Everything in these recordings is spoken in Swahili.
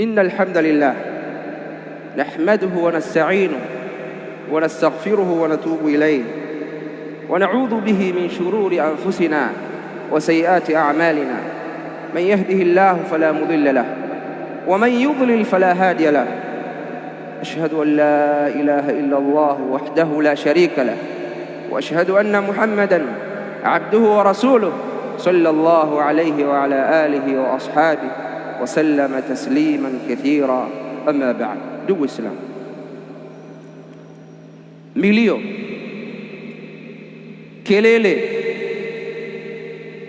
إن الحمد لله نحمده ونستعينه ونستغفره ونتوب إليه ونعوذ به من شرور أنفسنا وسيئات أعمالنا. من يهده الله فلا مضل له ومن يضلل فلا هادي له. أشهد أن لا إله إلا الله وحده لا شريك له وأشهد أن محمدًا عبده ورسوله صلى الله عليه وعلى آله وأصحابه وسلم تسليما كثيرا. أما بعد. Ndugu Islam, milio, kelele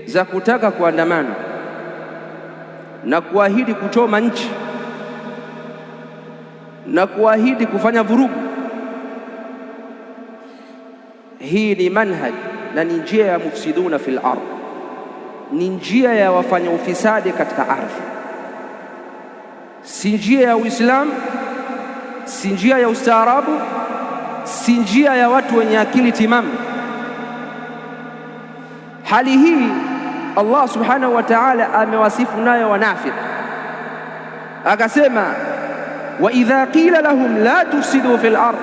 za kutaka kuandamana na kuahidi kuchoma nchi na kuahidi kufanya vurugu, hii ni manhaj na ni njia ya mufsiduna fil ardh, ni njia ya wafanya ufisadi katika ardhi, si njia ya Uislamu, si njia ya ustaarabu, si njia ya watu wenye akili timamu. Hali hii Allah subhanahu wa ta'ala amewasifu nayo wanafiki, akasema wa idha qila lahum la tufsidu fil ardh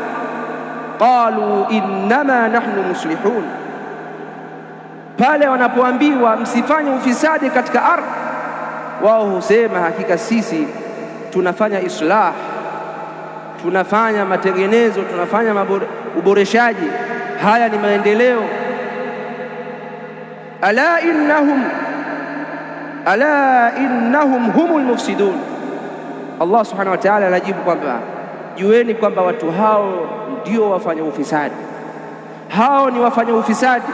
qalu innama nahnu muslihun, pale wanapoambiwa msifanye ufisadi katika ardhi, wao husema hakika sisi tunafanya islah, tunafanya matengenezo, tunafanya uboreshaji, haya ni maendeleo. ala innahum humul mufsidun. Allah subhanahu wa ta'ala anajibu kwamba jueni kwamba watu hao ndio wafanya ufisadi, hao ni wafanya ufisadi,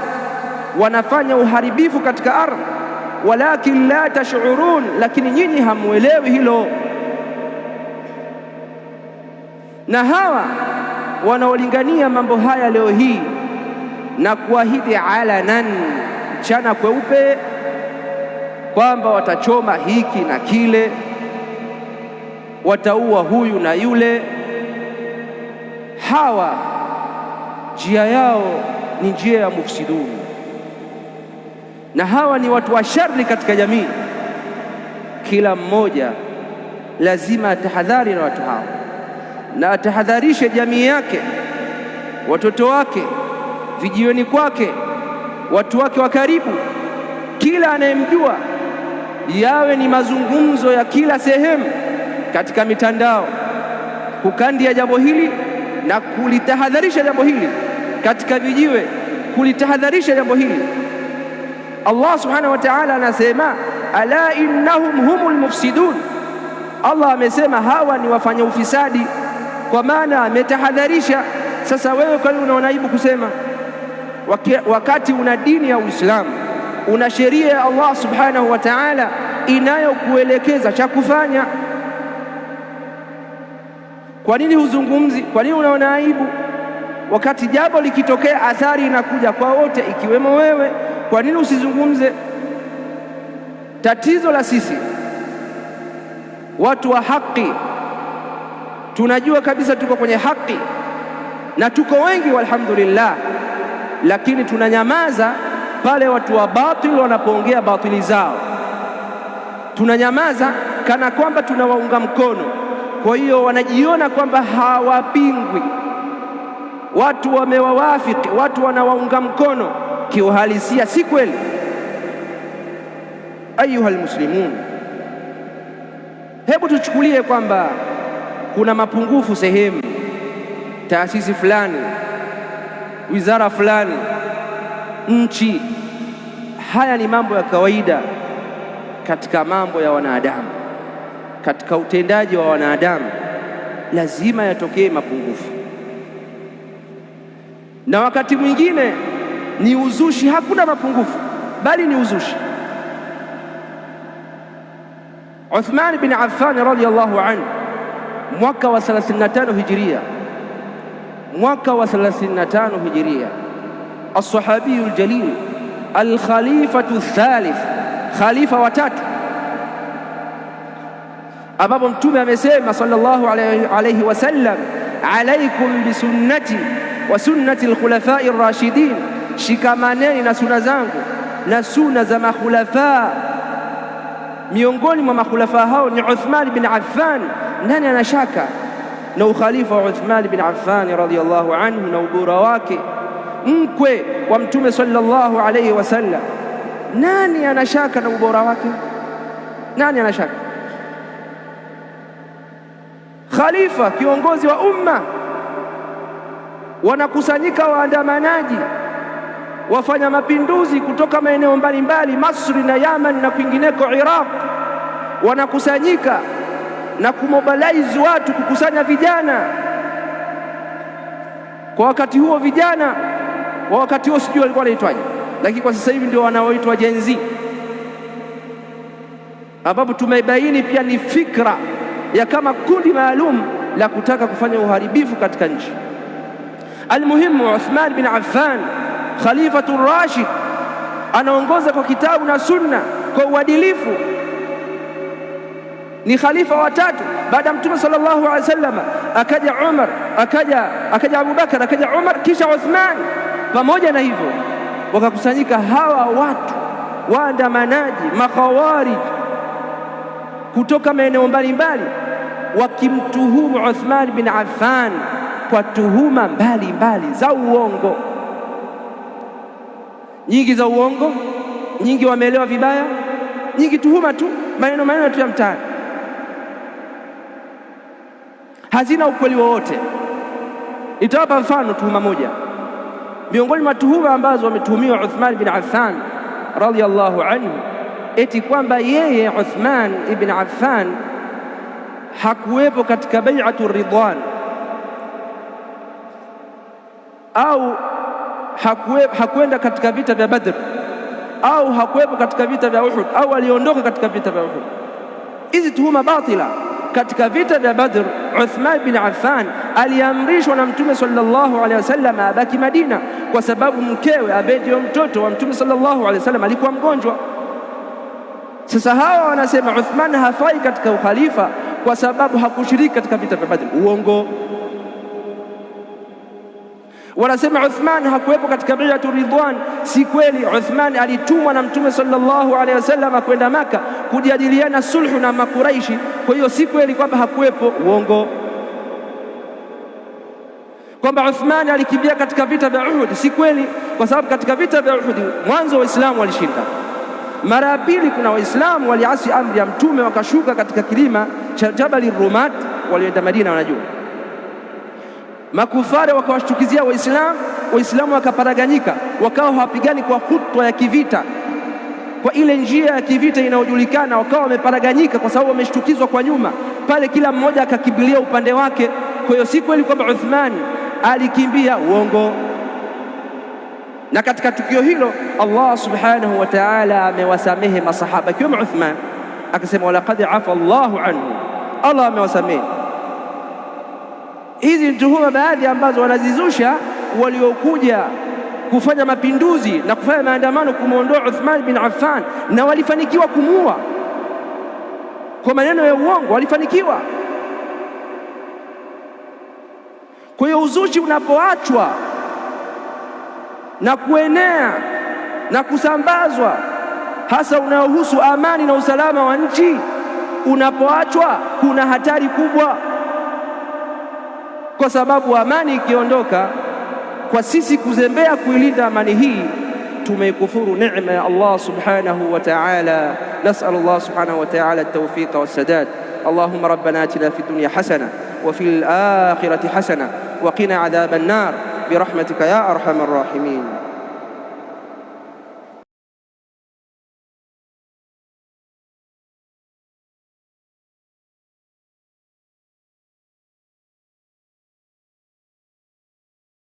wanafanya uharibifu katika ardhi, walakin la tash'urun, lakini nyinyi hamuelewi hilo. Na hawa wanaolingania mambo haya leo hii na kuahidi alanan, mchana kweupe, kwamba watachoma hiki na kile, wataua huyu na yule, hawa njia yao ni njia ya mufsidun, na hawa ni watu wa shari katika jamii. Kila mmoja lazima atahadhari na watu hawa na atahadharishe jamii yake, watoto wake, vijiweni kwake, watu wake wa karibu, kila anayemjua, yawe ni mazungumzo ya kila sehemu katika mitandao, kukandia jambo hili na kulitahadharisha jambo hili, katika vijiwe kulitahadharisha jambo hili. Allah subhanahu wa ta'ala anasema ala innahum humul mufsidun. Allah amesema hawa ni wafanya ufisadi, kwa maana ametahadharisha. Sasa wewe kwa nini unaona aibu kusema, wakati una dini ya Uislamu, una sheria ya Allah subhanahu wa ta'ala inayokuelekeza cha kufanya? Kwa nini huzungumzi? Kwa nini unaona aibu wakati jambo likitokea athari inakuja kwa wote ikiwemo wewe? Kwa nini usizungumze? Tatizo la sisi watu wa haki, tunajua kabisa tuko kwenye haki na tuko wengi walhamdulillah, lakini tunanyamaza pale watu wa batil wanapoongea batili zao. Tunanyamaza kana kwamba tunawaunga mkono. Kwa hiyo wanajiona kwamba hawapingwi, watu wamewawafiki, watu wanawaunga mkono. Kiuhalisia si kweli. Ayuha almuslimun, hebu tuchukulie kwamba kuna mapungufu sehemu, taasisi fulani, wizara fulani, nchi. Haya ni mambo ya kawaida katika mambo ya wanadamu, katika utendaji wa wanadamu lazima yatokee mapungufu, na wakati mwingine ni uzushi. Hakuna mapungufu bali ni uzushi. Uthman bin Affan radhiyallahu anhu, mwaka wa 35 hijiria, mwaka wa 35 hijiria, as-sahabiyul jalil, al-khalifatu thalith, khalifa watatu, ambapo Mtume amesema sallallahu alayhi wasallam, alaikum bisunnati wa sunnati al-khulafai ar-rashidin, shikamaneni na sunna zangu na sunna za makhulafa miongoni mwa makhulafa hao ni Uthman bin Affan. Nani anashaka na ukhalifa wa Uthman bin Affan radhiyallahu anhu na ubora wake, mkwe wa Mtume sallallahu alayhi wasallam? Nani anashaka na ubora wake? Nani anashaka? Khalifa, kiongozi wa umma, wanakusanyika waandamanaji, wafanya mapinduzi kutoka maeneo mbalimbali, Masri na Yaman na kwingineko, Iraq, wanakusanyika na kumobilize watu, kukusanya vijana. Kwa wakati huo vijana wa wakati huo sijui walikuwa wanaitwaje, lakini kwa sasa hivi ndio wanaoitwa Gen Z, ambapo tumebaini pia ni fikra ya kama kundi maalum la kutaka kufanya uharibifu katika nchi. Almuhimu, Uthman bin Affan Khalifatu Rashid anaongoza kwa kitabu na sunna, kwa uadilifu. Ni khalifa watatu baada ya Mtume sallallahu alaihi wasallam. Akaja Umar, akaja Abu Bakar, akaja Umar, kisha Uthman. Pamoja na hivyo wakakusanyika hawa watu waandamanaji, makhawarij kutoka maeneo mbalimbali, wakimtuhumu Uthman bin Affan kwa tuhuma mbalimbali za uongo, nyingi za uongo, nyingi wameelewa vibaya, nyingi tuhuma tu, maneno tu ya mtaani, hazina ukweli wowote. Itawapa mfano tuhuma moja miongoni mwa tuhuma ambazo wametuhumiwa Uthman bin Affan radhiyallahu anhu, eti kwamba yeye Uthman ibn Affan hakuwepo katika bai'atu ridwan, au hakwenda katika vita vya Badr, au hakuwepo katika vita vya Uhud, au aliondoka katika vita vya Uhud. Hizi tuhuma batila. Katika vita vya Badr, Uthman bin Affan aliamrishwa na Mtume sallallahu alaihi wasallam abaki Madina, kwa sababu mkewe ambaye ndio mtoto wa Mtume sallallahu alaihi wasallam alikuwa mgonjwa. Sasa hawa wanasema Uthman hafai katika ukhalifa kwa sababu hakushiriki katika vita vya Badr. Uongo. Wanasema Uthman hakuwepo katika bai'atu ridwan. Si kweli. Uthman alitumwa na Mtume sallallahu alaihi wasallam kwenda Maka kujadiliana sulhu na Makuraishi. Kwa hiyo si kweli kwamba hakuwepo. Uongo. Kwamba Uthman alikimbia katika vita vya Uhud, si kweli, kwa sababu katika vita vya Uhud mwanzo Waislamu walishinda. Mara ya pili kuna Waislamu waliasi amri ya Mtume, wakashuka katika kilima cha Jabal Rumat, walioenda Madina. Wanajua makufari wakawashtukizia Waislamu wakaparaganyika, wakawa hawapigani kwa khutwa ya kivita, kwa ile njia ya kivita inayojulikana, wakawa wameparaganyika kwa sababu wameshtukizwa kwa nyuma pale, kila mmoja akakimbilia upande wake. Kwa hiyo si kweli kwamba Uthman alikimbia. Uongo. Na katika tukio hilo Allah subhanahu wa ta'ala amewasamehe masahaba akiwemo Uthman, akasema walaqad afa Allahu anhu, Allah amewasamehe. Hizi ni tuhuma baadhi ambazo wanazizusha waliokuja kufanya mapinduzi na kufanya maandamano kumwondoa Uthman bin Affan, na walifanikiwa kumuua kwa maneno ya uongo, walifanikiwa. Kwa hiyo uzushi unapoachwa na kuenea na kusambazwa, hasa unaohusu amani na usalama wa nchi, unapoachwa kuna hatari kubwa, kwa sababu amani ikiondoka, kwa sisi kuzembea kuilinda amani hii, tumeikufuru neema ya Allah subhanahu wa ta'ala. Nas'al Allah subhanahu wa ta'ala at-tawfiq was-sadad. Allahumma rabbana atina fid dunya hasana wa fil akhirati hasana wa qina adhaban nar برحمتك يا أرحم الراحمين.